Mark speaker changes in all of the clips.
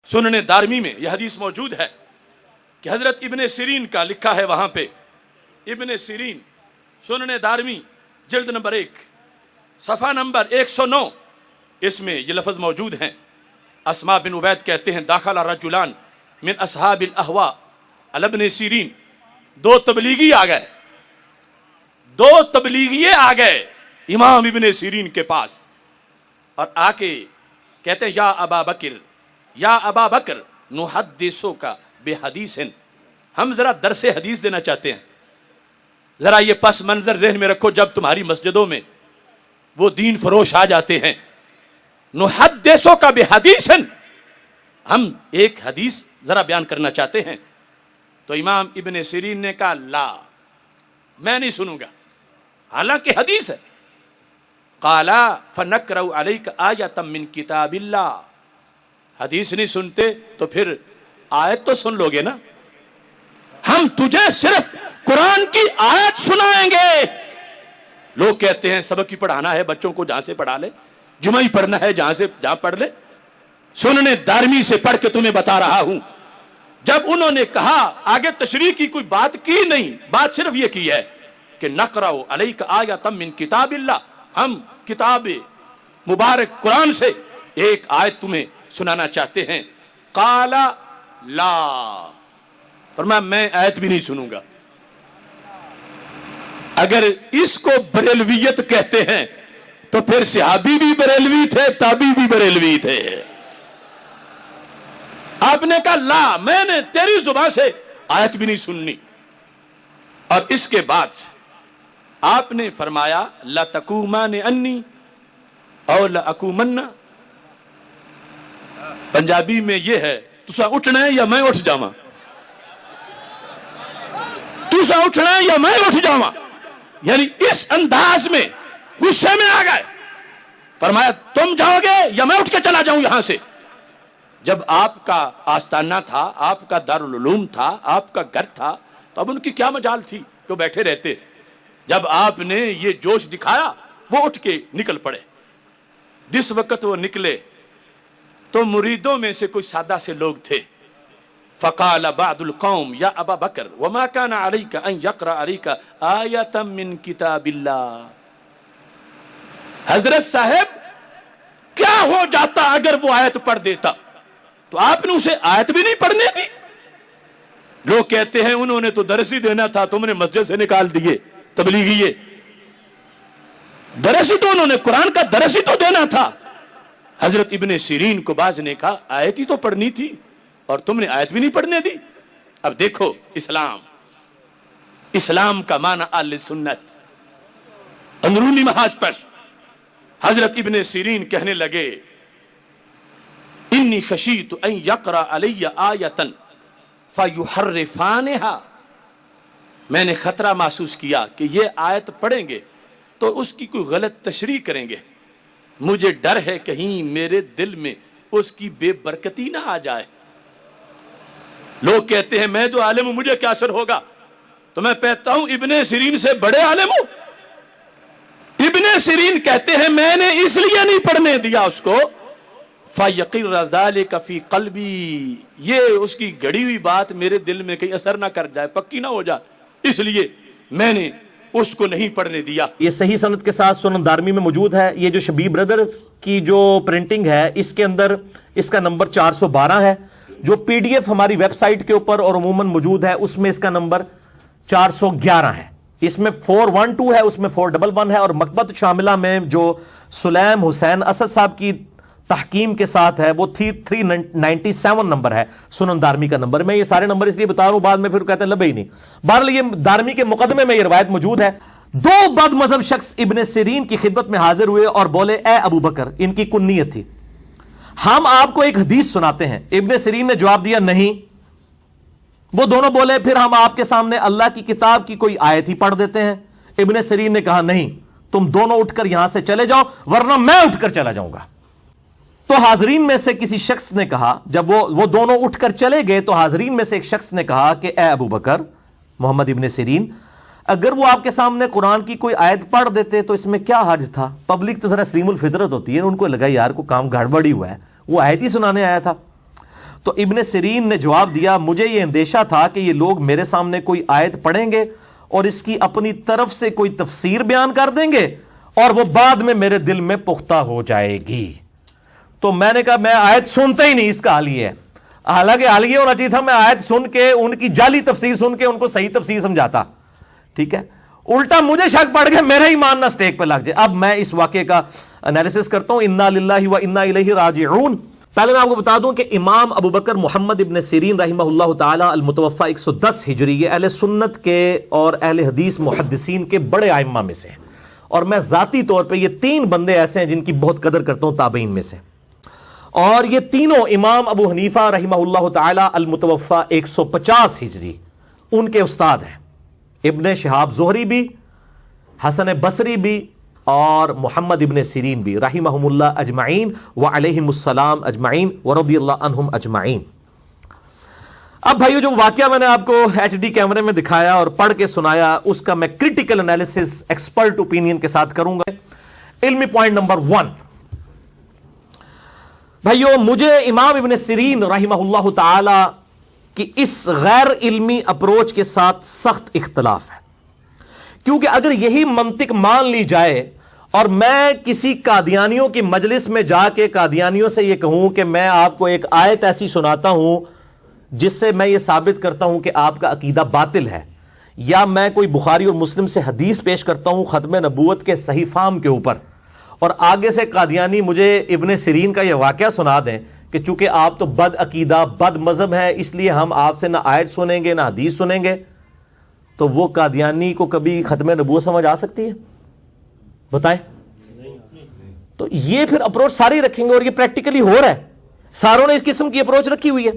Speaker 1: سنن دارمی میں یہ حدیث موجود ہے کہ حضرت ابن سیرین کا لکھا ہے وہاں پہ، ابن سیرین سنن دارمی جلد نمبر 1 صفحہ نمبر 109، اس میں یہ لفظ موجود ہیں۔ اسماء بن عبید کہتے ہیں داخل رجلان من اصحاب الاہواء علی ابن سیرین، دو تبلیغی آ گئے، دو تبلیغیے آ گئے امام ابن سیرین کے پاس، اور آ کے کہتے ہیں یا ابا بکر، یا ابا بکر نحدثک بحدیث، ہم ذرا درس حدیث دینا چاہتے ہیں۔ ذرا یہ پس منظر ذہن میں رکھو، جب تمہاری مسجدوں میں وہ دین فروش آ جاتے ہیں، نحدثک بحدیث، ہم ایک حدیث ذرا بیان کرنا چاہتے ہیں۔ تو امام ابن سیرین نے کہا لا، میں نہیں سنوں گا، حالانکہ حدیث ہے۔ قال فنقرأ علیک آیۃ من کتاب اللہ، حدیث نہیں سنتے تو پھر آیت تو سن لو گے نا، ہم تجھے صرف قرآن کی آیت سنائیں گے۔ لوگ کہتے ہیں سبق ہی پڑھانا ہے بچوں کو، جہاں سے پڑھا لے، جمعہ ہی پڑھنا ہے جہاں پڑھ لے۔ سنن دارمی سے پڑھ کے تمہیں بتا رہا ہوں، جب انہوں نے کہا، آگے تشریح کی کوئی بات کی نہیں، بات صرف یہ کی ہے کہ نقرأ علیک آیۃ من کتاب اللہ، ہم کتاب مبارک قرآن سے ایک آیت تمہیں سنانا چاہتے ہیں۔ قال لا، فرمایا میں آیت بھی نہیں سنوں گا۔ اگر اس کو بریلویت کہتے ہیں تو پھر صحابی بھی بریلوی تھے، تابعی بھی بریلوی تھے۔ آپ نے کہا لا، میں نے تیری زبان سے آیت بھی نہیں سننی۔ اور اس کے بعد آپ نے فرمایا لَتَقُومَانِ أَنِّي اور لَأَقُومَنَّ، پنجابی میں یہ ہے تسا اٹھنا ہے یا میں اٹھ جاواں، تسا اٹھنا ہے یا میں اٹھ جاواں، یعنی اس انداز میں غصے میں آ گئے۔ فرمایا تم جاؤ گے یا میں اٹھ کے چلا جاؤں یہاں سے۔ جب آپ کا آستانہ تھا، آپ کا دارالعلوم تھا، آپ کا گھر تھا، تو اب ان کی کیا مجال تھی کہ بیٹھے رہتے۔ جب آپ نے یہ جوش دکھایا، وہ اٹھ کے نکل پڑے۔ جس وقت وہ نکلے تو مریدوں میں سے کوئی سادہ سے لوگ تھے۔ فقال بعض القوم یا ابا بکر وما كان عليك ان يقرأ عليك آية من کتاب اللہ، حضرت صاحب کیا ہو جاتا اگر وہ آیت پڑھ دیتا؟ تو آپ نے اسے آیت بھی نہیں پڑھنے دی۔ لوگ کہتے ہیں انہوں نے تو درس ہی دینا تھا، تم نے مسجد سے نکال دیے تبلیغیے۔ درس ہی تو انہوں نے قرآن کا درس ہی تو دینا تھا۔ حضرت ابن سیرین کو بعض نے کہا آیت ہی تو پڑھنی تھی اور تم نے آیت بھی نہیں پڑھنے دی۔ اب دیکھو اسلام کا معنی اہل سنت، اندرونی محاذ پر حضرت ابن سیرین کہنے لگے انی خشیت ان یقرأ علی آیۃ فیحرفانہا، میں نے خطرہ محسوس کیا کہ یہ آیت پڑھیں گے تو اس کی کوئی غلط تشریح کریں گے، مجھے ڈر ہے کہیں میرے دل میں اس کی بے برکتی نہ آ جائے۔ لوگ کہتے ہیں میں تو عالم ہوں، مجھے کیا اثر ہوگا؟ تو میں کہتا ہوں ابن سیرین سے بڑے عالم ہوں۔ ابن سیرین کہتے ہیں میں نے اس لیے نہیں پڑھنے دیا اس کو، فَيَقِرَّ ذَلِكَ فِي قَلْبِي، یہ اس کی گڑی ہوئی بات میرے دل میں کہیں اثر نہ کر جائے، پکی نہ ہو جائے، اس لیے میں نے اس کو نہیں پڑھنے دیا۔
Speaker 2: یہ صحیح سند کے ساتھ سنن دارمی میں موجود ہے۔ یہ جو شبیب بردرز کی جو پرنٹنگ ہے اس کے اندر اس کا نمبر 412 ہے، جو پی ڈی ایف ہماری ویب سائٹ کے اوپر اور عموماً موجود ہے اس میں اس کا نمبر 411 ہے۔ اس میں 412 ہے، اس میں 411 ہے، اور مکتبۃ شاملہ میں جو سلیم حسین اسد صاحب کی تحکیم کے ساتھ ہے وہ 397 نمبر ہے سنن دارمی کا نمبر۔ میں یہ سارے نمبر اس لیے بتا رہا ہوں، بعد میں پھر کہتے ہیں لبے ہی نہیں۔ بہرحال یہ دارمی کے مقدمے میں یہ روایت موجود ہے۔ دو بد مذہب شخص ابن سیرین کی خدمت میں حاضر ہوئے اور بولے اے ابو بکر، ان کی کنیت تھی، ہم آپ کو ایک حدیث سناتے ہیں۔ ابن سیرین نے جواب دیا نہیں۔ وہ دونوں بولے پھر ہم آپ کے سامنے اللہ کی کتاب کی کوئی آیت ہی پڑھ دیتے ہیں۔ ابن سیرین نے کہا نہیں، تم دونوں اٹھ کر یہاں سے چلے جاؤ ورنہ میں اٹھ کر چلا جاؤں گا۔ تو حاضرین میں سے کسی شخص نے کہا، جب وہ دونوں اٹھ کر چلے گئے تو حاضرین میں سے ایک شخص نے کہا کہ اے ابو بکر، محمد ابن سیرین، اگر وہ آپ کے سامنے قرآن کی کوئی آیت پڑھ دیتے تو اس میں کیا حرج تھا؟ پبلک تو ذرا سلیم الفطرت ہوتی ہے، ان کو لگا یار کو کام گڑبڑ ہی ہوا ہے، وہ آیت ہی سنانے آیا تھا۔ تو ابن سیرین نے جواب دیا مجھے یہ اندیشہ تھا کہ یہ لوگ میرے سامنے کوئی آیت پڑھیں گے اور اس کی اپنی طرف سے کوئی تفسیر بیان کر دیں گے اور وہ بعد میں میرے دل میں پختہ ہو جائے گی. تو میں نے کہا میں آیت سنتا ہی نہیں, اس کا حال یہ ہے. حالانکہ حال یہ ہونا چاہیے تھا میں آیت سن کے ان کی جعلی تفسیر سن کے ان کو صحیح تفسیر سمجھاتا. ٹھیک ہے, الٹا مجھے شک پڑ گیا میرا ایمان نہ اسٹیک پہ لگ جائے. اب میں اس واقعے کا انالیسس کرتا ہوں. انا للہ و انا الیہ راجعون. پہلے میں آپ کو بتا دوں کہ امام ابو بکر محمد ابن سیرین رحمہ اللہ تعالی المتوفی 110 ہجری یہ اہل سنت کے اور اہل حدیث محدثین کے بڑے ائمہ میں سے ہیں, اور میں ذاتی طور پہ یہ 3 بندے ایسے ہیں جن کی بہت قدر کرتا ہوں تابعین میں سے, اور یہ تینوں امام ابو حنیفہ رحمہ اللہ تعالی المتوفی 150 ہجری ان کے استاد ہیں. ابن شہاب زہری بھی, حسن بصری بھی, اور محمد ابن سیرین بھی رحمہم اللہ اجمعین وعلیہم السلام اجمعین ورضی اللہ عنہم اجمعین. اب بھائیو جو واقعہ میں نے آپ کو ایچ ڈی کیمرے میں دکھایا اور پڑھ کے سنایا اس کا میں کریٹیکل انالیسس ایکسپرٹ اوپینین کے ساتھ کروں گا. علمی پوائنٹ نمبر 1, بھائیو مجھے امام ابن سیرین رحمہ اللہ تعالی کی اس غیر علمی اپروچ کے ساتھ سخت اختلاف ہے, کیونکہ اگر یہی منطق مان لی جائے اور میں کسی قادیانیوں کی مجلس میں جا کے قادیانیوں سے یہ کہوں کہ میں آپ کو ایک آیت ایسی سناتا ہوں جس سے میں یہ ثابت کرتا ہوں کہ آپ کا عقیدہ باطل ہے, یا میں کوئی بخاری اور مسلم سے حدیث پیش کرتا ہوں ختم نبوت کے صحیح فہم کے اوپر, اور آگے سے قادیانی مجھے ابن سیرین کا یہ واقعہ سنا دیں کہ چونکہ آپ تو بد عقیدہ بد مذہب ہیں اس لیے ہم آپ سے نہ آیت سنیں گے نہ حدیث سنیں گے, تو وہ قادیانی کو کبھی ختم نبوت سمجھ آ سکتی ہے؟ بتائیں. تو یہ پھر اپروچ سارے رکھیں گے, اور یہ پریکٹیکلی ہو رہا ہے, ساروں نے اس قسم کی اپروچ رکھی ہوئی ہے.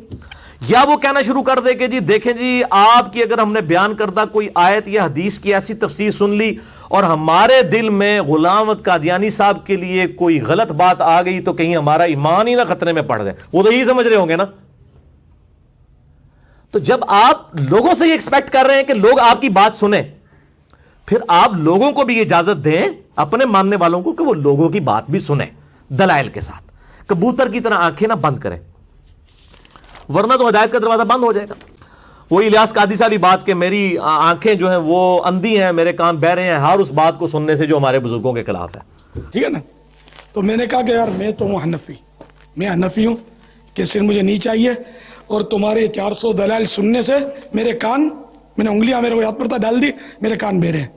Speaker 2: یا وہ کہنا شروع کر دے کہ جی دیکھیں جی آپ کی اگر ہم نے بیان کردہ کوئی آیت یا حدیث کی ایسی تفسیر سن لی اور ہمارے دل میں غلام احمد قادیانی صاحب کے لیے کوئی غلط بات آ گئی تو کہیں ہمارا ایمان ہی نہ خطرے میں پڑ جائے. وہ تو یہی سمجھ رہے ہوں گے نا. تو جب آپ لوگوں سے یہ ایکسپیکٹ کر رہے ہیں کہ لوگ آپ کی بات سنیں, پھر آپ لوگوں کو بھی اجازت دیں اپنے ماننے والوں کو کہ وہ لوگوں کی بات بھی سنیں دلائل کے ساتھ. کبوتر کی طرح آنکھیں نہ بند کریں, ورنہ تو ہدایت کا دروازہ بند ہو جائے گا. وہی الیاس قادسی والی بات کہ میری آنکھیں جو ہیں وہ اندھی ہیں, میرے کان بہرے ہیں, ہر اس بات کو سننے سے جو ہمارے بزرگوں کے خلاف ہے.
Speaker 3: ٹھیک ہے نا. تو میں نے کہا کہ یار میں تو ہوں حنفی, میں حنفی ہوں کہ صرف مجھے نہیں چاہیے, اور تمہارے 400 دلائل سننے سے میرے کان, میں نے انگلیاں میرے کو یاد پڑتا ڈال دی, میرے کان بہرے ہیں.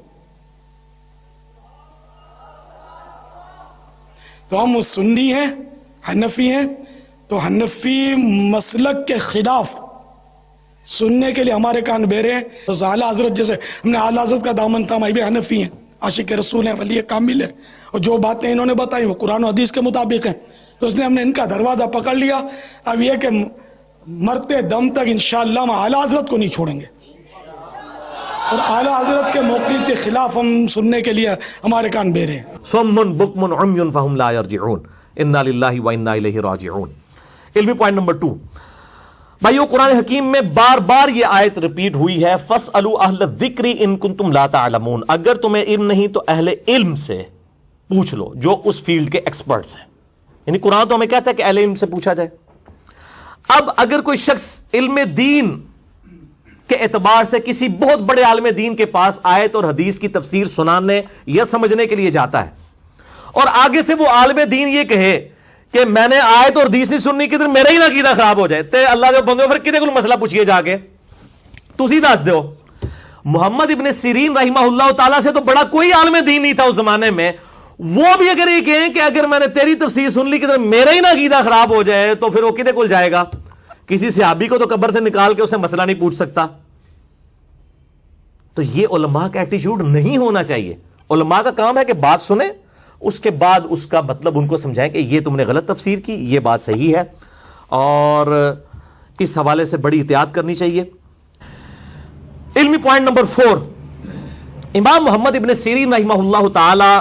Speaker 3: تو ہم سنی ہیں, حنفی ہیں, تو حنفی مسلک کے خلاف سننے کے لیے ہمارے کان بہرے ہیں. تو اعلیٰ حضرت جیسے ہم نے اعلیٰ حضرت کا دامن تھا, بھی حنفی ہیں, عاشق رسول ہیں, ولی کامل ہیں, اور جو باتیں انہوں نے بتائی وہ قرآن و حدیث کے مطابق ہیں. تو اس نے ہم نے ان کا دروازہ پکڑ لیا. اب یہ کہ مرتے دم تک انشاءاللہ ہم اعلیٰ حضرت کو نہیں چھوڑیں گے, اور اعلیٰ حضرت کے موقف کے خلاف ہم سننے کے لیے ہمارے کان بہرے ہیں.
Speaker 2: صم بکم عمی فہم لا یرجعون انا للہ و انا الیہ راجعون. علمی پوائنٹ نمبر 2, بھائیو قرآن حکیم میں بار بار یہ آیت ریپیٹ ہوئی ہے, فاسألوا اہل الذکر ان کنتم لا تعلمون. اگر تمہیں علم نہیں تو اہل علم سے پوچھ لو جو اس فیلڈ کے ایکسپرٹس ہیں. یعنی قرآن تو ہمیں کہتا ہے کہ اہل علم سے پوچھا جائے. اب اگر کوئی شخص علم دین کے اعتبار سے کسی بہت بڑے عالم دین کے پاس آیت اور حدیث کی تفسیر سنانے یا سمجھنے کے لیے جاتا ہے, اور آگے سے وہ عالم دین یہ کہے کہ میں نے آیت اور حدیث نہیں سننی, کدھر میرا ہی نہ عقیدہ خراب ہو جائے, تے اللہ دے بندے پھر کدے کو مسئلہ پوچھئے جا کے, تسی دس دیو. محمد ابن سیرین رحمہ اللہ تعالیٰ سے تو بڑا کوئی عالم دین نہیں تھا اس زمانے میں, وہ بھی اگر یہ کہیں کہ اگر میں نے تیری تفسیر سن لی کدھر میرا ہی نہ عقیدہ خراب ہو جائے تو پھر وہ کدے کو جائے گا. کسی صحابی کو تو قبر سے نکال کے اسے مسئلہ نہیں پوچھ سکتا. تو یہ علماء کا ایٹیچیوڈ نہیں ہونا چاہیے. علماء کا کام ہے کہ بات سنیں, اس کے بعد اس کا مطلب ان کو سمجھائیں کہ یہ تم نے غلط تفسیر کی, یہ بات صحیح ہے, اور اس حوالے سے بڑی احتیاط کرنی چاہیے. علمی پوائنٹ نمبر 4, امام محمد ابن سیرین رحمہ اللہ تعالی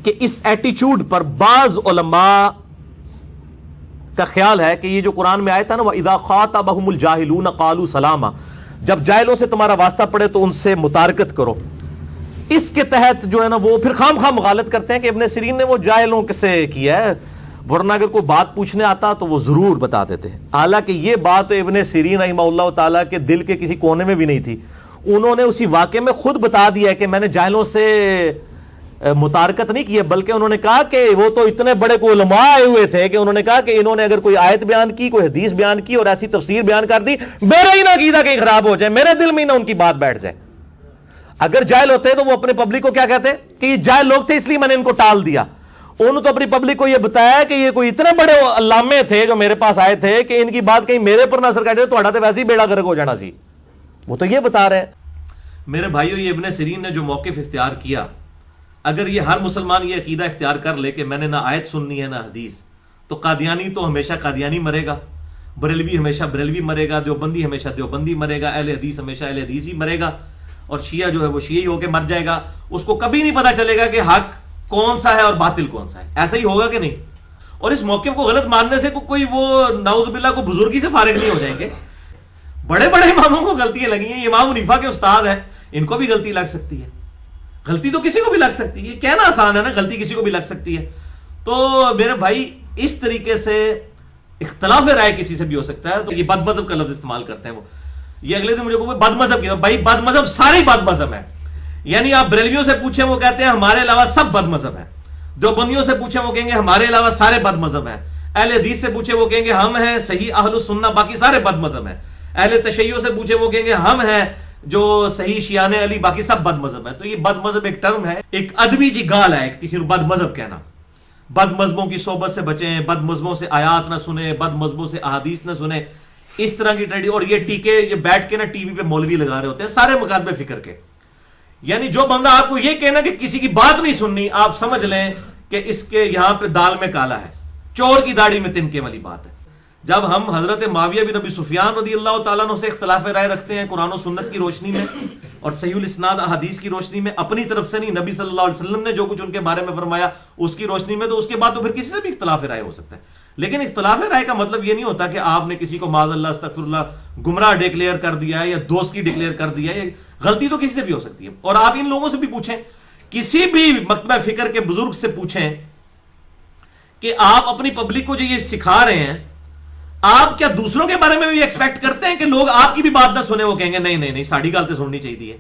Speaker 2: کے اس ایٹیچیوڈ پر بعض علماء کا خیال ہے کہ یہ جو قرآن میں آیا تھا نا, وَإِذَا خَاطَبَهُمُ الْجَاهِلُونَ قَالُوا سَلَامًا, جب جاہلوں سے تمہارا واسطہ پڑے تو ان سے متارکت کرو. اس کے تحت جو ہے نا وہ پھر خام خواہ مغالط کرتے ہیں کہ ابن سیرین نے وہ جاہلوں سے کیا ہے, ورنہ اگر کوئی بات پوچھنے آتا تو وہ ضرور بتاتے تھے. حالانکہ یہ بات ابن سیرین رحمہ اللہ تعالیٰ کے دل کے کسی کونے میں بھی نہیں تھی. انہوں نے اسی واقعے میں خود بتا دیا کہ میں نے جاہلوں سے متارکت نہیں کی ہے، بلکہ انہوں نے کہا کہ وہ تو اتنے بڑے کوئی علماء آئے ہوئے تھے کہ انہوں نے کہا کہ انہوں نے اگر کوئی آیت بیان کی، کوئی حدیث بیان کی اور ایسی تفسیر بیان کر دی، میرا ہی نہ عقیدہ کہیں خراب ہو جائے، میرے دل میں ہی نہ ان کی بات بیٹھ جائے. اگر جاہل ہوتے تو وہ اپنے پبلک کو کیا کہتے کہ یہ جاہل لوگ تھے اس لیے میں نے ان کو ٹال دیا. انہوں تو اپنی پبلک کو یہ بتایا کہ یہ کوئی اتنے بڑے علامے تھے جو میرے پاس آئے تھے کہ ان کی بات کہیں میرے پر نہ اثر کر جائے تو تو ویسے ہی بیڑا گرک ہو جانا سی. وہ تو یہ بتا رہے ہیں. میرے بھائیو، یہ ابن سیرین نے جو موقف اختیار کیا، اگر یہ ہر مسلمان یہ عقیدہ اختیار کر لے کہ میں نے نہ آیت سننی ہے نہ حدیث، تو قادیانی تو ہمیشہ قادیانی مرے گا، بریلوی ہمیشہ بریلوی مرے گا، دیوبندی ہمیشہ دیوبندی مرے گا، اہل حدیث ہمیشہ اہل حدیث ہی مرے گا، اور شیعہ جو ہے وہ شیعہ ہی ہو کے مر جائے گا. اس کو کبھی نہیں پتا چلے گا کہ حق کون سا ہے اور باطل کون سا ہے. ایسا ہی ہوگا کہ نہیں؟ اور اس موقف کو غلط ماننے سے کوئی وہ نعوذ باللہ کو بزرگی سے فارغ نہیں ہو جائیں گے. بڑے بڑے اماموں کو غلطیاں لگی ہیں. امام حنیفہ کے استاد ہیں، ان کو بھی غلطی لگ سکتی ہے. غلطی تو کسی کو بھی لگ سکتی ہے، کہنا آسان ہے نا، غلطی کسی کو بھی لگ سکتی ہے. تو میرے بھائی، اس طریقے سے اختلاف رائے کسی سے بھی ہو سکتا ہے. تو یہ بد مذہب کا لفظ استعمال کرتے ہیں وہ. یہ اگلے دن مجھے کو بد مذہب کیا. بھائی بد مذہب سارے بد مذہب ہیں. یعنی آپ بریلویوں سے پوچھیں وہ کہتے ہیں ہمارے علاوہ سب بد مذہب ہیں. دیوبندیوں سے پوچھیں وہ کہیں گے ہمارے علاوہ سارے بد مذہب ہیں. اہل حدیث سے پوچھیں وہ کہیں گے ہم ہیں صحیح اہل السنہ، باقی سارے بد مذہب ہیں. اہل تشیع سے پوچھیں وہ کہیں گے ہم ہیں جو صحیح شیعان علی، باقی سب بد مذہب ہیں. تو یہ بد مذہب ایک ٹرم ہے، ایک ادبی جی گال ہے کسی کو بد مذہب کہنا. بد مذہبوں کی صحبت سے بچیں، بد مذہبوں سے آیات نہ سنیں، بد مذہبوں سے احادیث نہ سنیں. اس طرح کی ٹریڈی. اور یہ ٹیکے یہ بیٹھ کے نا ٹی وی پہ مولوی لگا رہے ہوتے ہیں سارے مکاتبے فکر کے. یعنی جو بندہ آپ کو یہ کہنا کہ کسی کی بات نہیں سننی، آپ سمجھ لیں کہ اس کے یہاں پہ دال میں کالا ہے، چور کی داڑھی میں تنکے والی بات ہے. جب ہم حضرت معاویہ بن ابی سفیان رضی اللہ تعالیٰ عنہ سے اختلاف رائے رکھتے ہیں قرآن و سنت کی روشنی میں اور صحیح الاسناد احادیث کی روشنی میں، اپنی طرف سے نہیں، نبی صلی اللہ علیہ وسلم نے جو کچھ ان کے بارے میں فرمایا اس کی روشنی میں، تو اس کے بعد تو پھر کسی سے بھی اختلاف رائے ہو سکتا ہے. لیکن اختلاف رائے کا مطلب یہ نہیں ہوتا کہ آپ نے کسی کو معاذ اللہ استغفر اللہ گمراہ ڈکلیئر کر دیا ہے یا دوست کی ڈکلیئر کر دیا ہے. غلطی تو کسی سے بھی ہو سکتی ہے. اور آپ ان لوگوں سے بھی پوچھیں، کسی بھی مکتبہ فکر کے بزرگ سے پوچھیں کہ آپ اپنی پبلک کو جو یہ سکھا رہے ہیں، آپ کیا دوسروں کے بارے میں بھی ایکسپیکٹ کرتے ہیں کہ لوگ آپ کی بھی بات نہ سنیں؟ وہ کہیں گے نہیں نہیں نہیں، ساڑھی گل تو سننی چاہیے.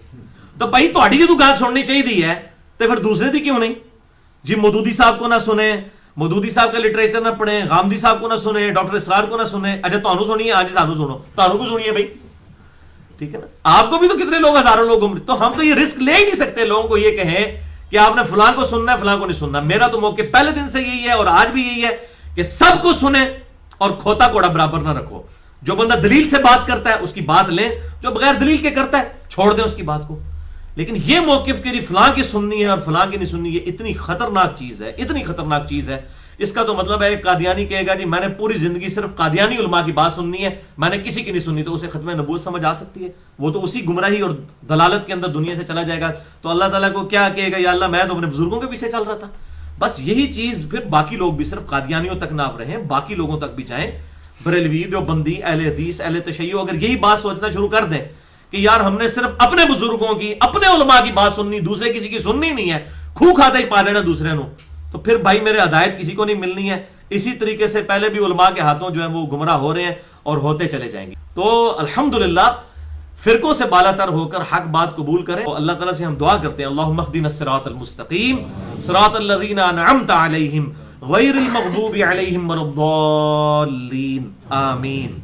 Speaker 2: تو بھائی تہاڈی جو گل سننی چاہیے ہے تو پھر دوسرے دی کیوں نہیں؟ جی مودودی صاحب کو نہ سنیں، مودودی صاحب کا لٹریچر نہ پڑھیں، غامدی صاحب کو نہ سنیں، ڈاکٹر اسرار کو نہ سنیں. اچھا تانوں سنیے، آج سانوں سنو، تانوں کو سنیے بھائی، ٹھیک ہے نا. آپ کو بھی تو کتنے لوگ، ہزاروں لوگ گمراہ. تو ہم تو یہ رسک لے ہی نہیں سکتے لوگوں کو یہ کہیں کہ آپ نے فلاں کو سننا ہے فلاں کو نہیں سننا. میرا تو موقع پہلے دن سے یہی ہے اور آج بھی یہی ہے کہ سب کو سنیں اور کھوتا کوڑا برابر نہ رکھو. جو بندہ دلیل سے بات کرتا ہے اس کی بات لیں، جو بغیر دلیل کے کرتا ہے چھوڑ دیں اس کی بات کو. لیکن یہ موقف کہ فلاں کی سننی ہے اور فلاں کی نہیں سننی، یہ اتنی خطرناک چیز ہے، اتنی خطرناک چیز ہے. اس کا تو مطلب ہے قادیانی کہے گا جی میں نے پوری زندگی صرف قادیانی علماء کی بات سننی ہے، میں نے کسی کی نہیں سننی، تو اسے ختم نبوت سمجھ آ سکتی ہے. وہ تو اسی گمراہی اور دلالت کے اندر دنیا سے چلا جائے گا. تو اللہ تعالیٰ کو کیا کہے گا، یا اللہ میں تو اپنے بزرگوں کے پیچھے چل رہا تھا. بس یہی چیز پھر باقی لوگ بھی صرف قادیانیوں تک نہ رہیں، باقی لوگوں تک بھی جائیں. بریلوی، دیوبندی، اہل حدیث، اہل تشیع اگر یہی بات سوچنا شروع کر دیں کہ یار ہم نے صرف اپنے بزرگوں کی، اپنے علماء کی بات سننی، دوسرے کسی کی سننی نہیں ہے، کھو کھاتے ہی پا دینا دوسرے نو، تو پھر بھائی میرے ہدایت کسی کو نہیں ملنی ہے. اسی طریقے سے پہلے بھی علماء کے ہاتھوں جو ہیں وہ گمراہ ہو رہے ہیں اور ہوتے چلے جائیں گے. تو الحمدللہ فرقوں سے بالا تر ہو کر حق بات قبول کریں. تو اللہ تعالیٰ سے ہم دعا کرتے ہیں اللہم اہدنا الصراط المستقیم صراط الذین انعمت علیہم غیر المغضوب علیہم ولا الضالین آمین.